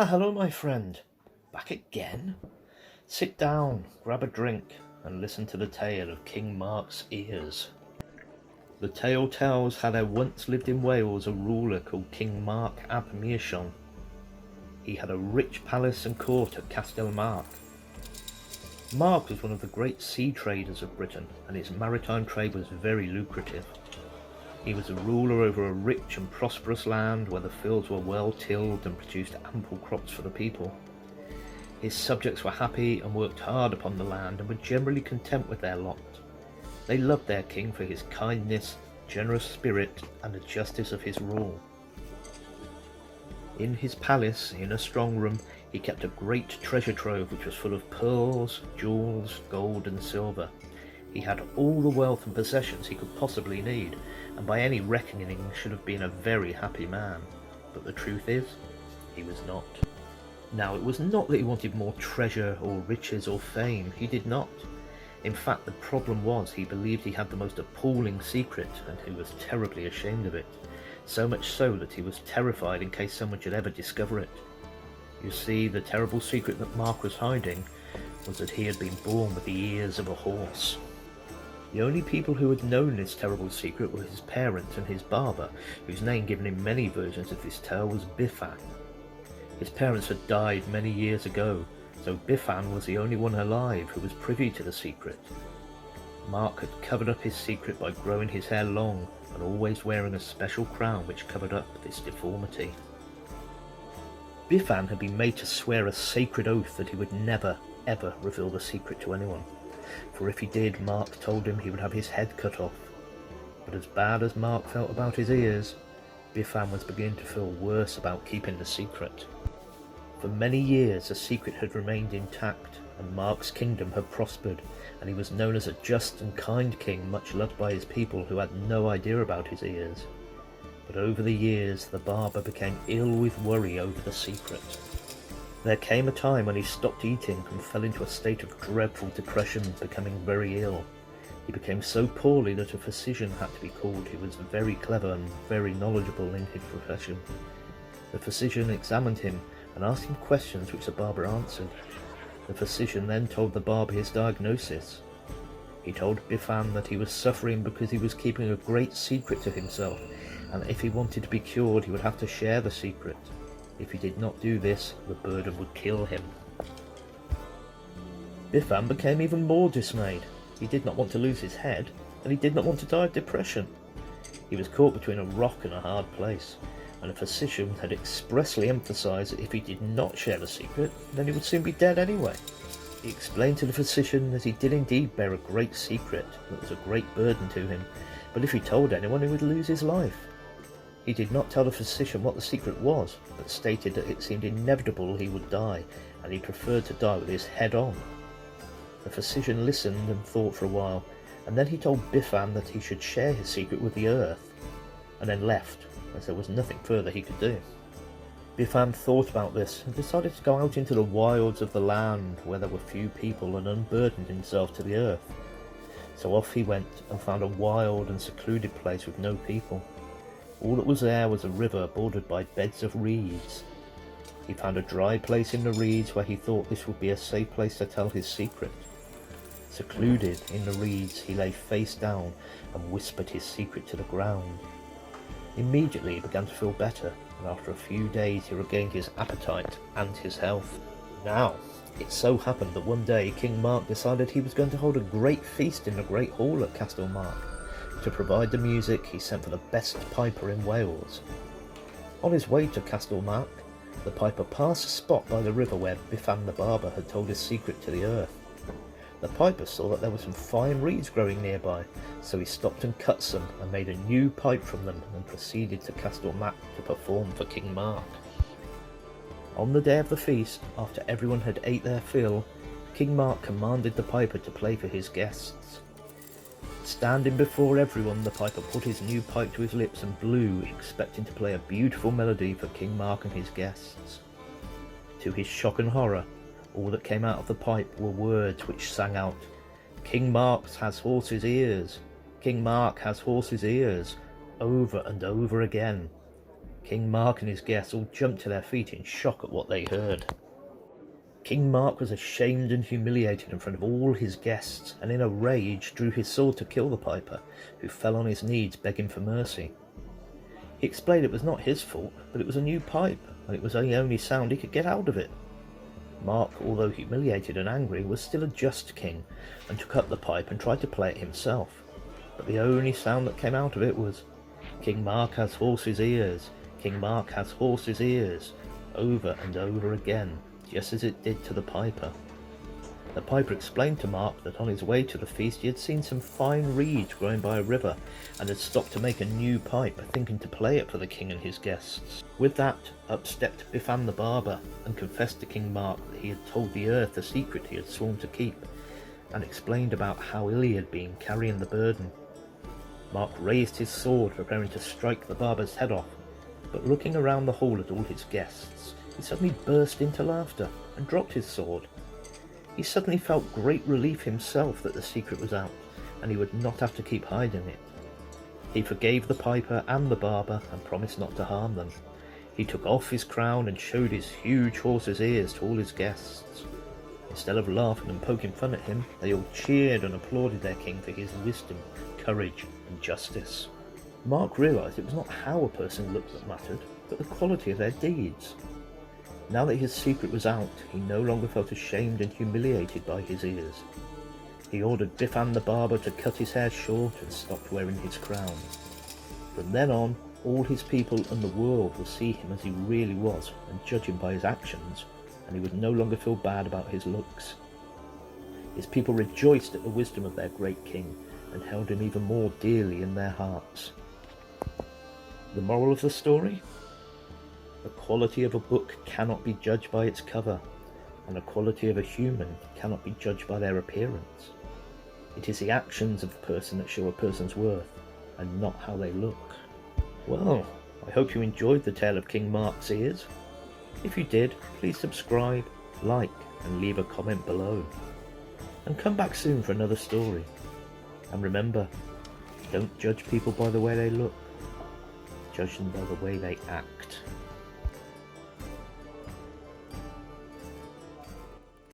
Hello, my friend. Back again? Sit down, grab a drink, and listen to the tale of King Mark's ears. The tale tells how there once lived in Wales a ruler called King Mark ap Meirchion. He had a rich palace and court at Castelmark. Mark was one of the great sea traders of Britain, and his maritime trade was very lucrative. He was a ruler over a rich and prosperous land where the fields were well tilled and produced ample crops for the people. His subjects were happy and worked hard upon the land and were generally content with their lot. They loved their king for his kindness, generous spirit, and the justice of his rule. In his palace, in a strong room, he kept a great treasure trove which was full of pearls, jewels, gold and silver. He had all the wealth and possessions he could possibly need, and by any reckoning should have been a very happy man. But the truth is, he was not. Now, it was not that he wanted more treasure or riches or fame. He did not. In fact, the problem was he believed he had the most appalling secret, and he was terribly ashamed of it. So much so that he was terrified in case someone should ever discover it. You see, the terrible secret that Mark was hiding was that he had been born with the ears of a horse. The only people who had known this terrible secret were his parents and his barber, whose name given in many versions of this tale was Biffan. His parents had died many years ago, so Biffan was the only one alive who was privy to the secret. Mark had covered up his secret by growing his hair long and always wearing a special crown which covered up this deformity. Biffan had been made to swear a sacred oath that he would never, ever reveal the secret to anyone. For if he did, Mark told him he would have his head cut off. But as bad as Mark felt about his ears, Biffan was beginning to feel worse about keeping the secret. For many years the secret had remained intact, and Mark's kingdom had prospered, and he was known as a just and kind king, much loved by his people who had no idea about his ears. But over the years the barber became ill with worry over the secret. There came a time when he stopped eating and fell into a state of dreadful depression, becoming very ill. He became so poorly that a physician had to be called who was very clever and very knowledgeable in his profession. The physician examined him and asked him questions which the barber answered. The physician then told the barber his diagnosis. He told Biffan that he was suffering because he was keeping a great secret to himself, and if he wanted to be cured he would have to share the secret. If he did not do this, the burden would kill him. Biffan became even more dismayed. He did not want to lose his head, and he did not want to die of depression. He was caught between a rock and a hard place, and a physician had expressly emphasized that if he did not share the secret, then he would soon be dead anyway. He explained to the physician that he did indeed bear a great secret that was a great burden to him, but if he told anyone he would lose his life. He did not tell the physician what the secret was, but stated that it seemed inevitable he would die, and he preferred to die with his head on. The physician listened and thought for a while, and then he told Biffan that he should share his secret with the earth, and then left, as there was nothing further he could do. Biffan thought about this and decided to go out into the wilds of the land where there were few people and unburdened himself to the earth. So off he went and found a wild and secluded place with no people. All that was there was a river bordered by beds of reeds. He found a dry place in the reeds where he thought this would be a safe place to tell his secret. Secluded in the reeds, he lay face down and whispered his secret to the ground. Immediately he began to feel better, and after a few days he regained his appetite and his health. Now, it so happened that one day King Mark decided he was going to hold a great feast in the great hall at Castelmark. To provide the music, he sent for the best piper in Wales. On his way to Castelmark, the piper passed a spot by the river where Biffan the barber had told his secret to the earth. The piper saw that there were some fine reeds growing nearby, so he stopped and cut some and made a new pipe from them and proceeded to Castelmark to perform for King Mark. On the day of the feast, after everyone had ate their fill, King Mark commanded the piper to play for his guests. Standing before everyone, the piper put his new pipe to his lips and blew, expecting to play a beautiful melody for King Mark and his guests. To his shock and horror, all that came out of the pipe were words which sang out, "King Mark has horse's ears! King Mark has horse's ears!" over and over again. King Mark and his guests all jumped to their feet in shock at what they heard. King Mark was ashamed and humiliated in front of all his guests, and in a rage drew his sword to kill the piper, who fell on his knees begging for mercy. He explained it was not his fault, but it was a new pipe, and it was the only sound he could get out of it. Mark, although humiliated and angry, was still a just king, and took up the pipe and tried to play it himself. But the only sound that came out of it was, "King Mark has horse's ears, King Mark has horse's ears," over and over again, just as it did to the piper. The piper explained to Mark that on his way to the feast he had seen some fine reeds growing by a river, and had stopped to make a new pipe, thinking to play it for the king and his guests. With that, up stepped Biffan the barber, and confessed to King Mark that he had told the earth the secret he had sworn to keep, and explained about how ill he had been carrying the burden. Mark raised his sword, preparing to strike the barber's head off, but looking around the hall at all his guests, he suddenly burst into laughter and dropped his sword. He suddenly felt great relief himself that the secret was out, and he would not have to keep hiding it. He forgave the piper and the barber and promised not to harm them. He took off his crown and showed his huge horse's ears to all his guests. Instead of laughing and poking fun at him, they all cheered and applauded their king for his wisdom, courage and justice. Mark realised it was not how a person looked that mattered, but the quality of their deeds. Now that his secret was out, he no longer felt ashamed and humiliated by his ears. He ordered Biffan the barber to cut his hair short and stopped wearing his crown. From then on, all his people and the world would see him as he really was and judge him by his actions, and he would no longer feel bad about his looks. His people rejoiced at the wisdom of their great king and held him even more dearly in their hearts. The moral of the story? The quality of a book cannot be judged by its cover, and the quality of a human cannot be judged by their appearance. It is the actions of a person that show a person's worth, and not how they look. Well, I hope you enjoyed the tale of King Mark's ears. If you did, please subscribe, like, and leave a comment below. And come back soon for another story. And remember, don't judge people by the way they look. Judge them by the way they act.